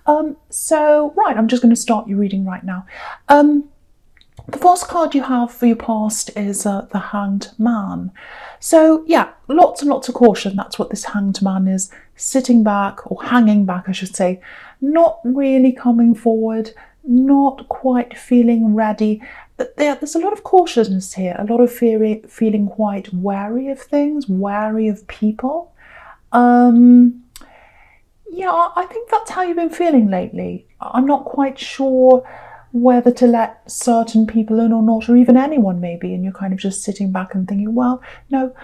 Right, I'm just going to start your reading right now. The first card you have for your past is the Hanged Man. So yeah, lots and lots of caution. That's what this Hanged Man is, sitting back, or hanging back I should say, not really coming forward, not quite feeling ready. There's a lot of cautiousness here, a lot of feeling quite wary of things, wary of people. Yeah, I think that's how you've been feeling lately. I'm not quite sure whether to let certain people in or not, or even anyone maybe, and you're kind of just sitting back and thinking, well, no,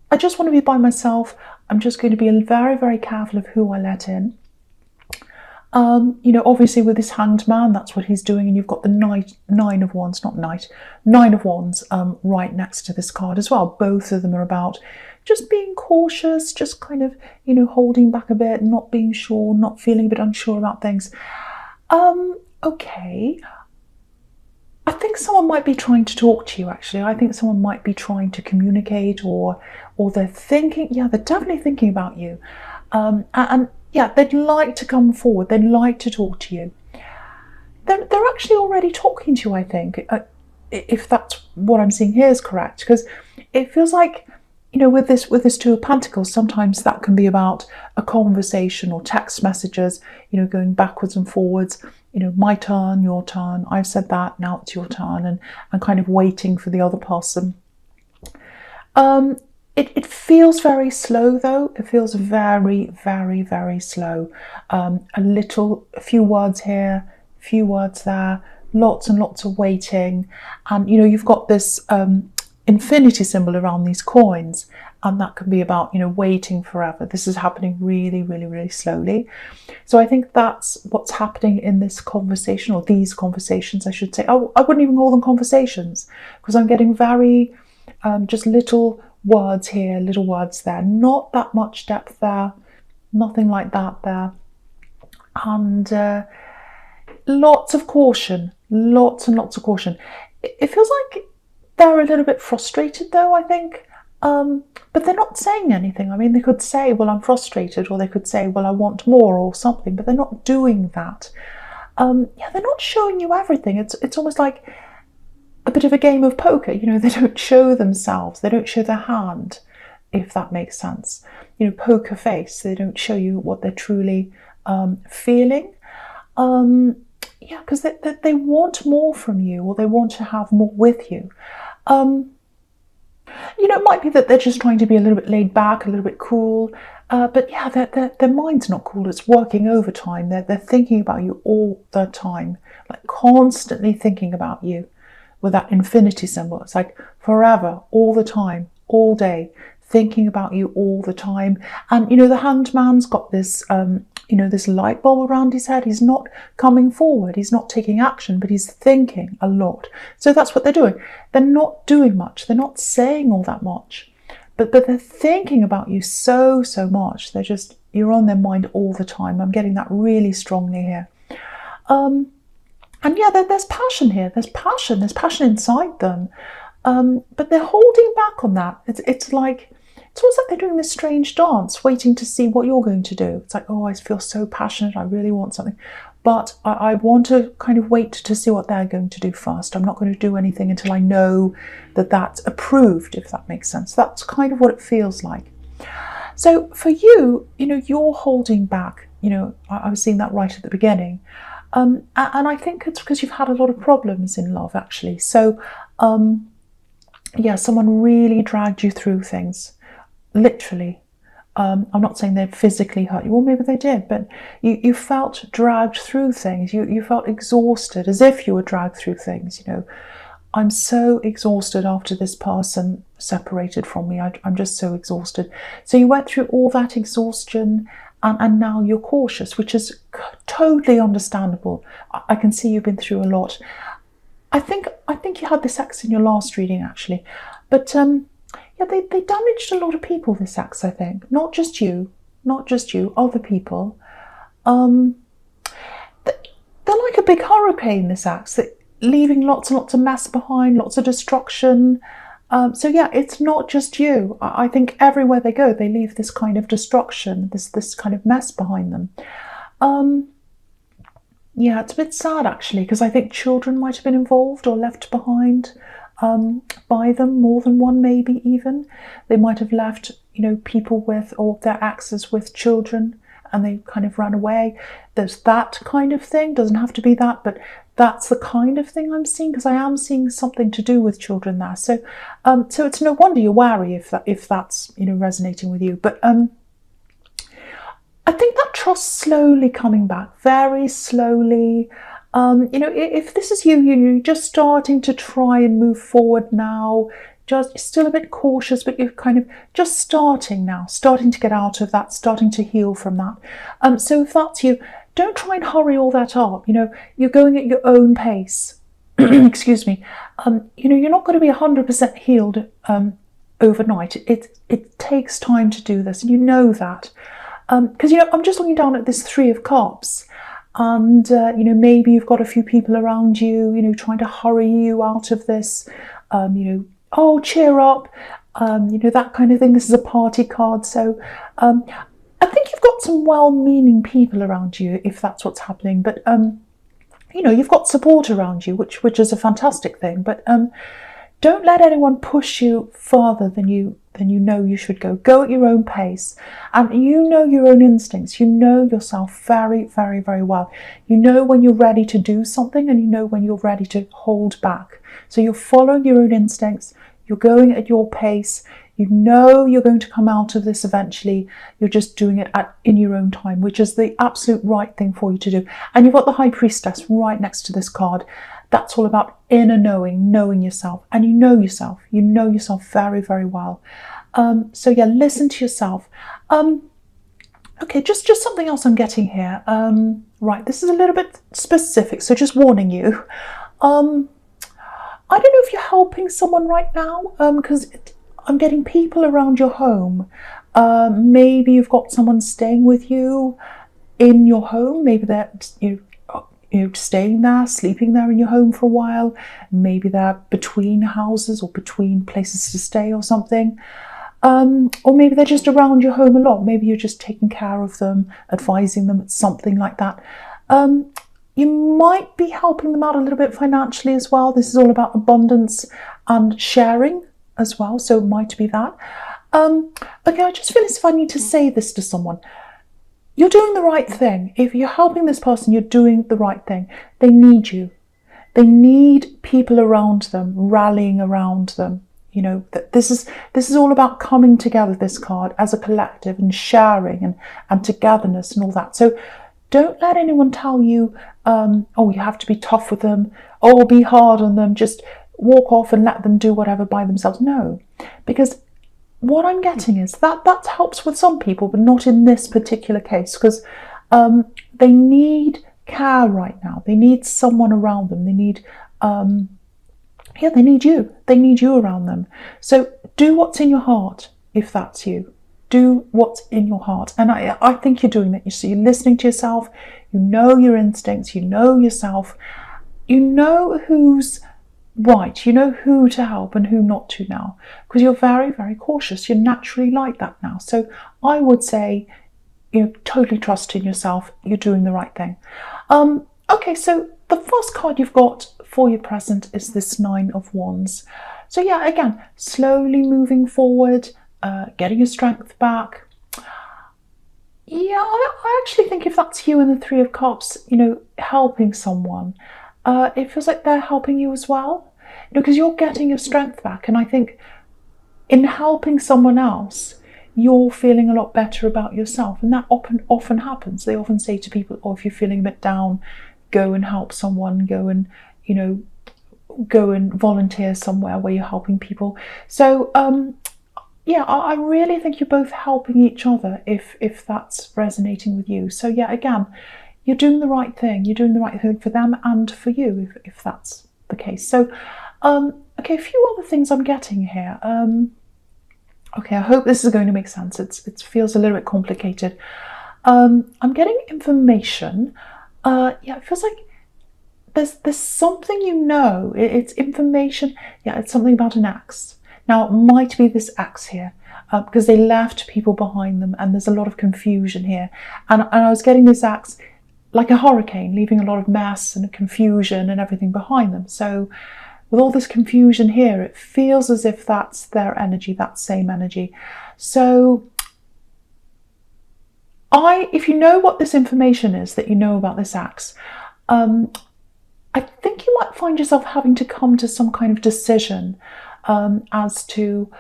I just want to be by myself. I'm just going to be very, very careful of who I let in. You know, obviously with this Hanged Man, that's what he's doing, and you've got the Nine of Wands right next to this card as well. Both of them are about just being cautious, just kind of, you know, holding back a bit, not being sure, not feeling a bit unsure about things. Okay. I think someone might be trying to talk to you, actually. I think someone might be trying to communicate, or they're thinking, yeah, they're definitely thinking about you. And yeah, they'd like to come forward, they'd like to talk to you. They're actually already talking to you, I think, if that's what I'm seeing here is correct, because it feels like, you know, with this Two of Pentacles, sometimes that can be about a conversation or text messages, you know, going backwards and forwards, you know, my turn, your turn, I've said that, now it's your turn, and kind of waiting for the other person. It feels very slow though. It feels very, very, very slow. A few words here, a few words there, lots and lots of waiting. And, you know, you've got this infinity symbol around these coins, and that can be about, you know, waiting forever. This is happening really, really, really slowly. So I think that's what's happening in this conversation, or these conversations, I should say. Oh, I wouldn't even call them conversations, because I'm getting very just little words here, little words there, not that much depth there, nothing like that there, and lots of caution, lots and lots of caution. It feels like they're a little bit frustrated though, I think, but they're not saying anything. I mean, they could say, well, I'm frustrated, or they could say, well, I want more, or something, but they're not doing that. Yeah, they're not showing you everything. It's almost like a bit of a game of poker, you know. They don't show themselves, they don't show their hand, if that makes sense. You know, poker face, they don't show you what they're truly feeling. Yeah, because they want more from you, or they want to have more with you. You know, it might be that they're just trying to be a little bit laid back, a little bit cool, but yeah, their mind's not cool. It's working overtime. They're thinking about you all the time, like constantly thinking about you. With that infinity symbol, it's like forever, all the time, all day, thinking about you all the time. And, you know, the Hanged Man's got this, you know, this light bulb around his head. He's not coming forward, he's not taking action, but he's thinking a lot. So that's what they're doing. They're not doing much, they're not saying all that much, but they're thinking about you so much. They're just, you're on their mind all the time. I'm getting that really strongly here. And yeah, there's passion here. There's passion inside them, but they're holding back on that. It's almost like they're doing this strange dance, waiting to see what you're going to do. It's like, oh, I feel so passionate, I really want something, but I want to kind of wait to see what they're going to do first. I'm not going to do anything until I know that that's approved, if that makes sense. That's kind of what it feels like. So for you, you know, you're holding back. You know, I was seeing that right at the beginning. And I think it's because you've had a lot of problems in love, actually. So, yeah, someone really dragged you through things, literally. I'm not saying they physically hurt you, well, maybe they did, but you felt dragged through things. You felt exhausted, as if you were dragged through things, you know. I'm so exhausted after this person separated from me. I'm just so exhausted. So you went through all that exhaustion, and now you're cautious, which is totally understandable. I can see you've been through a lot. I think you had this ex in your last reading, actually, but yeah, they damaged a lot of people, this ex, I think. Not just you, other people. They're like a big hurricane, this ex, leaving lots and lots of mess behind, lots of destruction. So yeah, it's not just you. I think everywhere they go, they leave this kind of destruction, this kind of mess behind them. Yeah, it's a bit sad actually, because I think children might have been involved or left behind by them, more than one maybe even. They might have left, people with, or their exes with children, and they kind of ran away. There's that kind of thing. Doesn't have to be that, but that's the kind of thing I'm seeing, because I am seeing something to do with children there. So, so it's no wonder you're wary if that's resonating with you. But I think that trust slowly coming back, very slowly. If this is you're just starting to try and move forward now, just still a bit cautious, but you're kind of just starting now, starting to get out of that, starting to heal from that. So if that's you, don't try and hurry all that up. You're going at your own pace. Excuse me. You're not going to be 100% healed overnight. It takes time to do this, and you know that. Because I'm just looking down at this Three of Cups, and maybe you've got a few people around you, trying to hurry you out of this. Oh, cheer up, that kind of thing. This is a party card, so I think you've got some well-meaning people around you, if that's what's happening. But you've got support around you, which is a fantastic thing. But don't let anyone push you further than you know you should go. Go at your own pace, and you know your own instincts. You know yourself very, very, very well. You know when you're ready to do something, and you know when you're ready to hold back. So you're following your own instincts. You're going at your pace. You know you're going to come out of this eventually. You're just doing it in your own time, which is the absolute right thing for you to do. And you've got the High Priestess right next to this card. That's all about inner knowing yourself. And you know yourself. You know yourself very, very well. So yeah, listen to yourself. Okay, just something else I'm getting here. Right, this is a little bit specific, so just warning you. I don't know if you're helping someone right now, because I'm getting people around your home. Maybe you've got someone staying with you in your home. Maybe they're staying there, sleeping there in your home for a while. Maybe they're between houses or between places to stay or something. Or maybe they're just around your home a lot. Maybe you're just taking care of them, advising them, something like that. You might be helping them out a little bit financially as well. This is all about abundance and sharing as well, so it might be that. Okay, I just feel as if I need to say this to someone. You're doing the right thing. If you're helping this person, you're doing the right thing. They need you. They need people around them, rallying around them. That this is all about coming together, this card, as a collective, and sharing and togetherness and all that. So don't let anyone tell you, oh, you have to be tough with them, oh, be hard on them, just walk off and let them do whatever by themselves. No, because what I'm getting is that helps with some people, but not in this particular case, because they need care right now. They need someone around them. They need, they need you. They need you around them. So do what's in your heart, if that's you. Do what's in your heart. And I think you're doing that. You're listening to yourself. You know your instincts. You know yourself. You know who's right. You know who to help and who not to now, because you're very, very cautious. You're naturally like that now. So I would say, totally trust in yourself. You're doing the right thing. Okay, so the first card you've got for your present is this Nine of Wands. So yeah, again, slowly moving forward, getting your strength back. Yeah, I actually think if that's you in the Three of Cups, helping someone, it feels like they're helping you as well, because you're getting your strength back. And I think in helping someone else, you're feeling a lot better about yourself. And that often happens. They often say to people, oh, if you're feeling a bit down, go and help someone, go and volunteer somewhere where you're helping people. So yeah, I really think you're both helping each other if that's resonating with you. So yeah, again, you're doing the right thing. You're doing the right thing for them and for you, if that's the case. So, okay, a few other things I'm getting here. Okay, I hope this is going to make sense. It feels a little bit complicated. I'm getting information. Yeah, it feels like there's something it's information. Yeah, it's something about an axe. Now, it might be this axe here, because they left people behind them, and there's a lot of confusion here. And I was getting this axe like a hurricane, leaving a lot of mess and confusion and everything behind them. So with all this confusion here, it feels as if that's their energy, that same energy. So if you know what this information is that you know about this axe, I think you might find yourself having to come to some kind of decision as to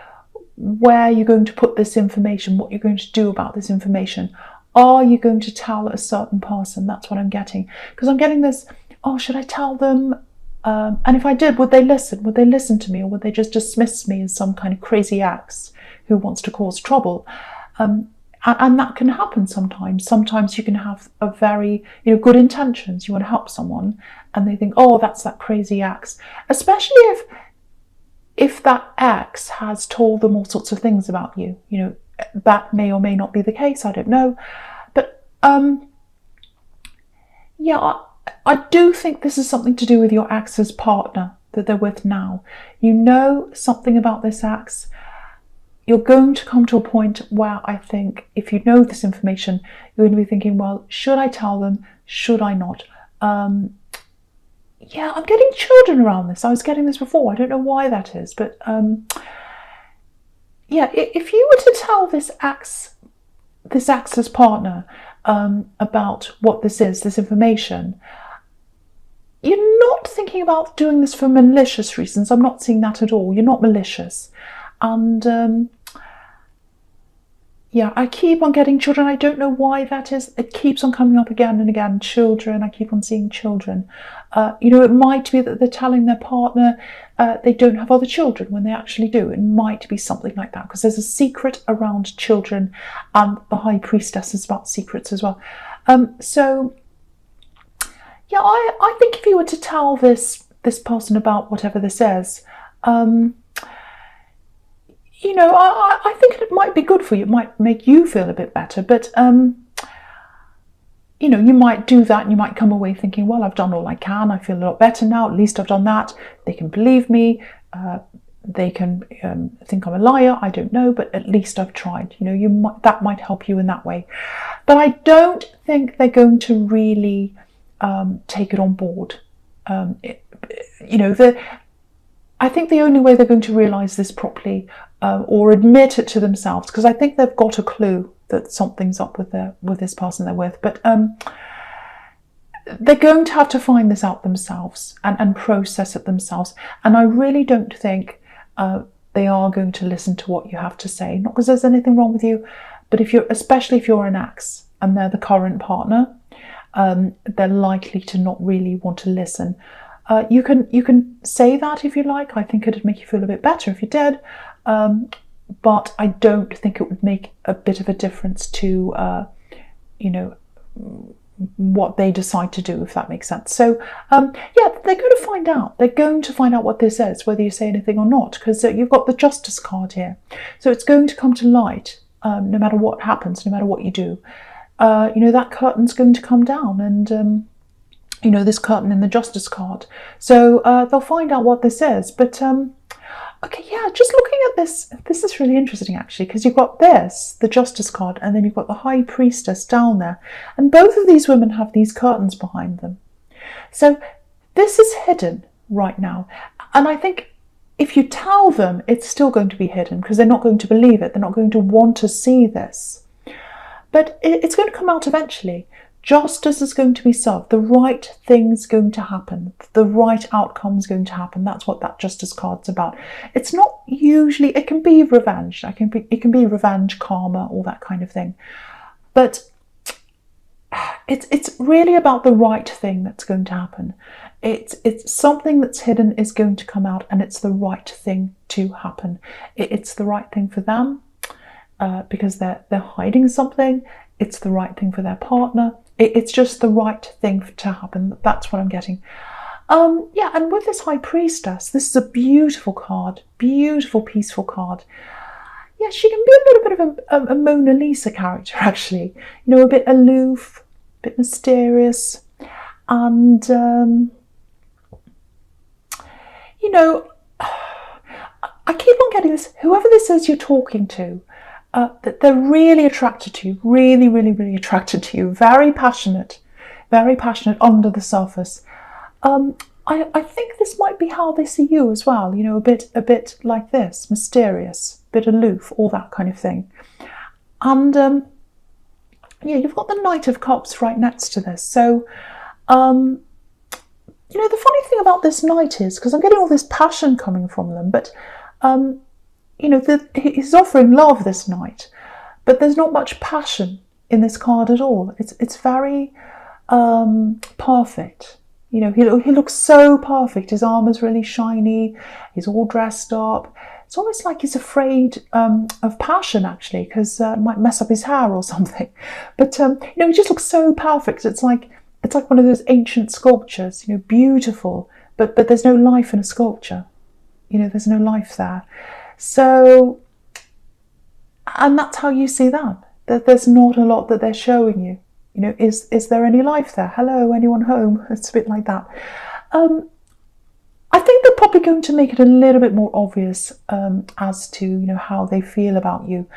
where you're going to put this information, what you're going to do about this information. Are you going to tell a certain person? That's what I'm getting. Because I'm getting this, oh, should I tell them? And if I did, would they listen? Would they listen to me? Or would they just dismiss me as some kind of crazy axe who wants to cause trouble? And that can happen sometimes. Sometimes you can have a very, good intentions. You want to help someone and they think, oh, that's that crazy axe. Especially if that ex has told them all sorts of things about you. That may or may not be the case, I don't know. But yeah, I do think this is something to do with your ex's partner that they're with now. You know something about this ex. You're going to come to a point where I think if you know this information, you're going to be thinking, well, should I tell them? Should I not? Yeah, I'm getting children around this. I was getting this before. I don't know why that is, but yeah, if you were to tell this ex's partner about what this is, this information, you're not thinking about doing this for malicious reasons. I'm not seeing that at all. You're not malicious. And yeah, I keep on getting children. I don't know why that is. It keeps on coming up again and again. Children, I keep on seeing children. It might be that they're telling their partner they don't have other children when they actually do. It might be something like that, because there's a secret around children, and the High Priestess is about secrets as well. So yeah, I think if you were to tell this person about whatever this is, I think it might be good for you. It might make you feel a bit better, but you might do that and you might come away thinking, well, I've done all I can. I feel a lot better now. At least I've done that. They can believe me. They can think I'm a liar. I don't know, but at least I've tried. That might help you in that way. But I don't think they're going to really take it on board. I think the only way they're going to realise this properly or admit it to themselves, because I think they've got a clue that something's up with this person they're with, but they're going to have to find this out themselves and process it themselves. And I really don't think they are going to listen to what you have to say. Not because there's anything wrong with you, but especially if you're an ex and they're the current partner, they're likely to not really want to listen. You can say that if you like. I think it'd make you feel a bit better if you did, but I don't think it would make a bit of a difference to what they decide to do, if that makes sense. So yeah, they're going to find out. They're going to find out what this is, whether you say anything or not, because you've got the Justice card here. So it's going to come to light no matter what happens, no matter what you do. That curtain's going to come down, and this curtain in the Justice card. So they'll find out what this is. But okay, yeah, just looking at this is really interesting actually, because you've got the Justice card, and then you've got the High Priestess down there. And both of these women have these curtains behind them. So this is hidden right now. And I think if you tell them, it's still going to be hidden, because they're not going to believe it. They're not going to want to see this. But it's going to come out eventually. Justice is going to be served. The right thing's going to happen. The right outcome's going to happen. That's what that Justice card's about. It's not usually, it can be revenge. It can be revenge, karma, all that kind of thing. But it's really about the right thing that's going to happen. It's something that's hidden is going to come out, and it's the right thing to happen. It's the right thing for them because they're hiding something. It's the right thing for their partner. It's just the right thing to happen. That's what I'm getting. Yeah, and with this High Priestess, this is a beautiful card, beautiful, peaceful card. Yeah, she can be a little bit of a Mona Lisa character, actually. A bit aloof, a bit mysterious. And, I keep on getting this, whoever this is you're talking to, that they're really attracted to you, really, really, really attracted to you, very passionate, very passionate under the surface. I think this might be how they see you as well, you know, a bit like this, mysterious, a bit aloof, all that kind of thing. And yeah, you've got the Knight of Cups right next to this. So, you know, the funny thing about this Knight is, because I'm getting all this passion coming from them, but, you know, he's offering love, this Knight, but there's not much passion in this card at all. It's very perfect. You know, he looks so perfect. His armor's really shiny. He's all dressed up. It's almost like he's afraid of passion, actually, because it might mess up his hair or something. But you know, he just looks so perfect. It's like one of those ancient sculptures. You know, beautiful, but there's no life in a sculpture. You know, there's no life there. So, and that's how you see that. That there's not a lot that they're showing you. You know, is there any life there? Hello, anyone home? It's a bit like that. I think they're probably going to make it a little bit more obvious as to, you know, how they feel about you.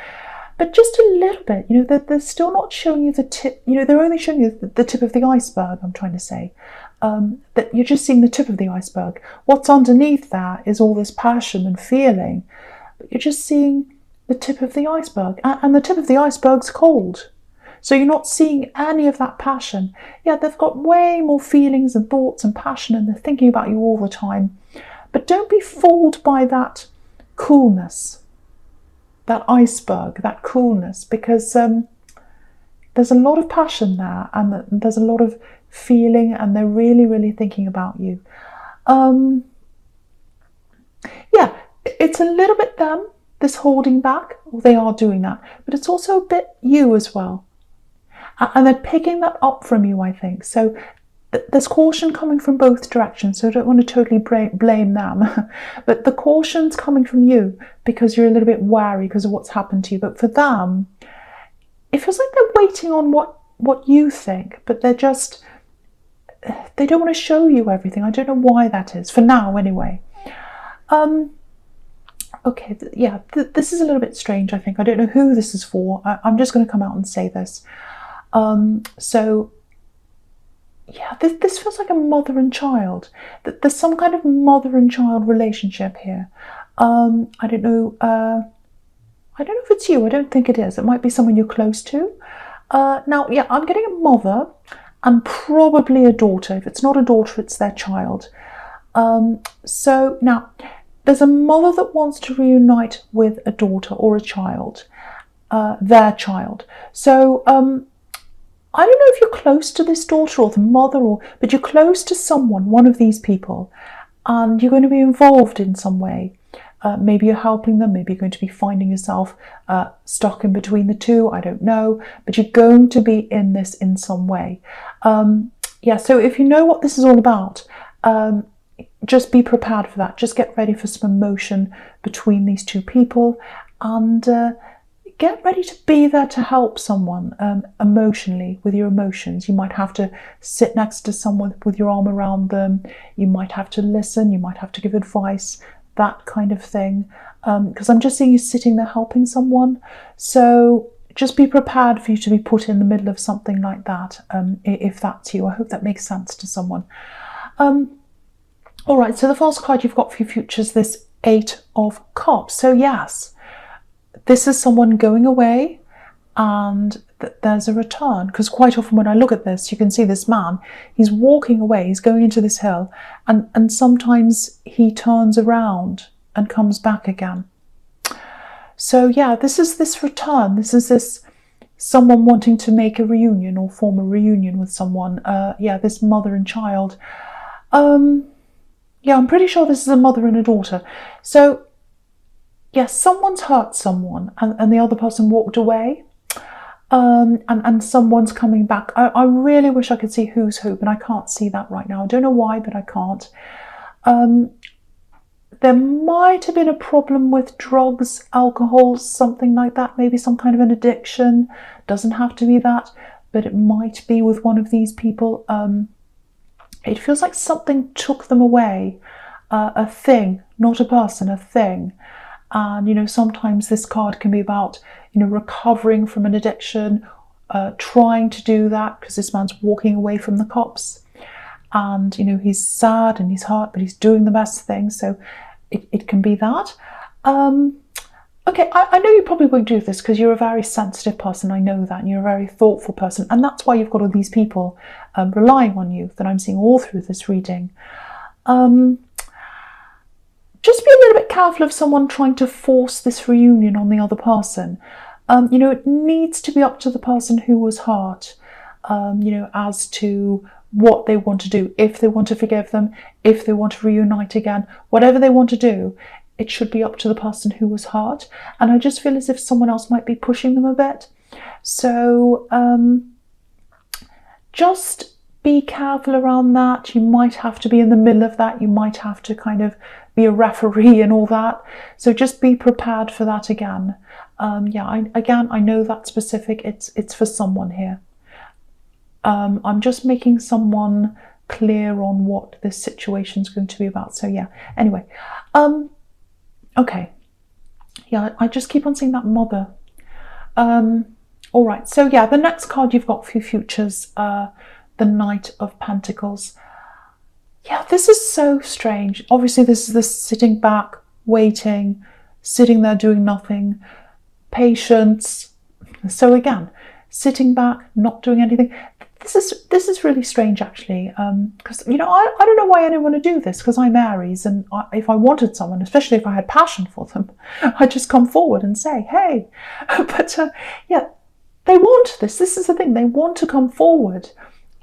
But just a little bit, you know, they're still not showing you the tip, you know, they're only showing you the tip of the iceberg, I'm trying to say. That you're just seeing the tip of the iceberg. What's underneath that is all this passion and feeling. But you're just seeing the tip of the iceberg. And the tip of the iceberg's cold. So you're not seeing any of that passion. Yeah, they've got way more feelings and thoughts and passion, and they're thinking about you all the time. But don't be fooled by that coolness, that iceberg, that coolness, because there's a lot of passion there, and there's a lot of feeling, and they're really, really thinking about you. Yeah, it's a little bit them, this holding back. Well, they are doing that, but it's also a bit you as well. And they're picking that up from you, I think. So there's caution coming from both directions, so I don't want to totally blame them. But the caution's coming from you because you're a little bit wary because of what's happened to you. But for them, it feels like they're waiting on what you think, but they don't want to show you everything. I don't know why that is, for now anyway. Okay, yeah, this is a little bit strange, I think. I don't know who this is for. I'm just going to come out and say this. So yeah, this feels like a mother and child. There's some kind of mother and child relationship here. I don't know if it's you. I don't think it is. It might be someone you're close to. Now, yeah, I'm getting a mother and probably a daughter. If it's not a daughter, it's their child. So now there's a mother that wants to reunite with a daughter or a child, their child. So I don't know if you're close to this daughter or the mother, but you're close to someone, one of these people, and you're going to be involved in some way. Maybe you're helping them, maybe you're going to be finding yourself stuck in between the two, I don't know, but you're going to be in this in some way. Yeah, so if you know what this is all about, just be prepared for that. Just get ready for some emotion between these two people, and get ready to be there to help someone emotionally with your emotions. You might have to sit next to someone with your arm around them. You might have to listen. You might have to give advice, that kind of thing. Because I'm just seeing you sitting there helping someone. So just be prepared for you to be put in the middle of something like that, if that's you. I hope that makes sense to someone. All right, so the false card you've got for your future is this 8 of Cups. So yes, this is someone going away and there's a return, because quite often when I look at this, you can see this man, he's walking away, he's going into this hill, and sometimes he turns around and comes back again. So yeah, this is this return, this is this someone wanting to make a reunion or form a reunion with someone. Yeah, this mother and child. Yeah, I'm pretty sure this is a mother and a daughter. So yes, someone's hurt someone and the other person walked away, and someone's coming back. I really wish I could see who's who, but I can't see that right now. I don't know why, but I can't. There might have been a problem with drugs, alcohol, something like that, maybe some kind of an addiction. Doesn't have to be that, but it might be with one of these people. It feels like something took them away, a thing, not a person, a thing. And, you know, sometimes this card can be about, you know, recovering from an addiction, trying to do that because this man's walking away from the cops, and he's sad and he's hurt, but he's doing the best thing. So it can be that. Okay, I know you probably won't do this because you're a very sensitive person. I know that, and you're a very thoughtful person, and that's why you've got all these people relying on you that I'm seeing all through this reading. Just be a little bit careful of someone trying to force this reunion on the other person. It needs to be up to the person who was hurt, as to what they want to do. If they want to forgive them, if they want to reunite again, whatever they want to do, it should be up to the person who was hurt. And I just feel as if someone else might be pushing them a bit. So just be careful around that. You might have to be in the middle of that. You might have to kind of be a referee and all that. So just be prepared for that again. I know that's specific. It's for someone here. I'm just making someone clear on what this situation is going to be about. So yeah, anyway. Okay. Yeah, I just keep on seeing that mother. All right. So yeah, the next card you've got for your futures, the Knight of Pentacles. Yeah, this is so strange. Obviously, this is this sitting back, waiting, sitting there doing nothing, patience. So again, sitting back, not doing anything. This is really strange, actually, because I don't know why anyone would do this, because I'm Aries, and if I wanted someone, especially if I had passion for them, I'd just come forward and say, hey. But yeah, they want this. This is the thing. They want to come forward,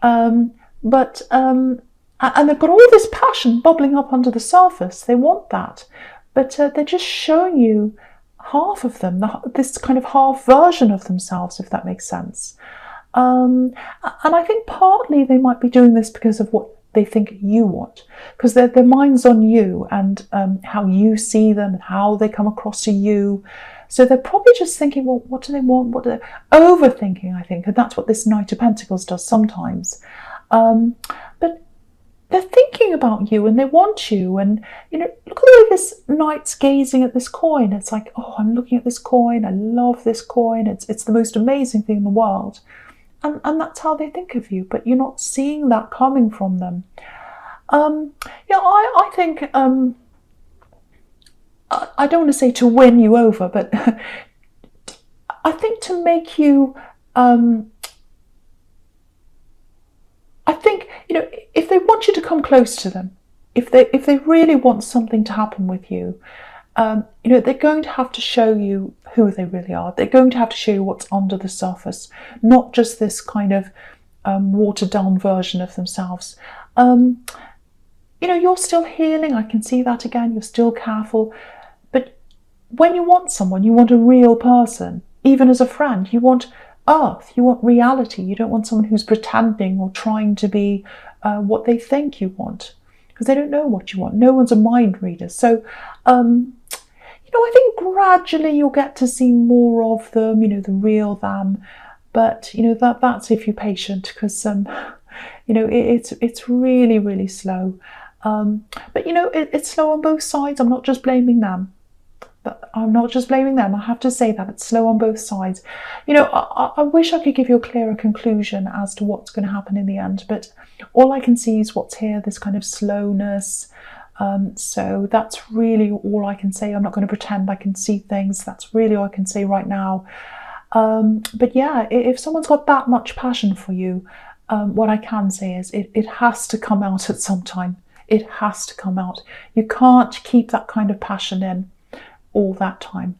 and they've got all this passion bubbling up under the surface. They want that, but they're just showing you half of them, this kind of half version of themselves, if that makes sense. And I think partly they might be doing this because of what they think you want, because their mind's on you and how you see them and how they come across to you. So they're probably just thinking, well, what do they want? What do they... Overthinking, I think, and that's what this Knight of Pentacles does sometimes. But they're thinking about you and they want you. And, look at the way this knight's gazing at this coin. It's like, oh, I'm looking at this coin. I love this coin. It's the most amazing thing in the world. And that's how they think of you, but you're not seeing that coming from them. I think, I don't want to say to win you over, but I think to make you, I think, if they want you to come close to them, if they really want something to happen with you, they're going to have to show you who they really are. They're going to have to show you what's under the surface, not just this kind of watered down version of themselves. You're still healing. I can see that again. You're still careful. But when you want someone, you want a real person. Even as a friend, you want earth. You want reality. You don't want someone who's pretending or trying to be what they think you want, because they don't know what you want. No one's a mind reader. So, I think gradually you'll get to see more of them, the real them. But, that's if you're patient, because, it's really, really slow. But, it's slow on both sides. I'm not just blaming them. I have to say that it's slow on both sides. I wish I could give you a clearer conclusion as to what's going to happen in the end, but all I can see is what's here, this kind of slowness. So that's really all I can say. I'm not going to pretend I can see things. That's really all I can say right now. But yeah, if someone's got that much passion for you, what I can say is it has to come out at some time. It has to come out. You can't keep that kind of passion in all that time.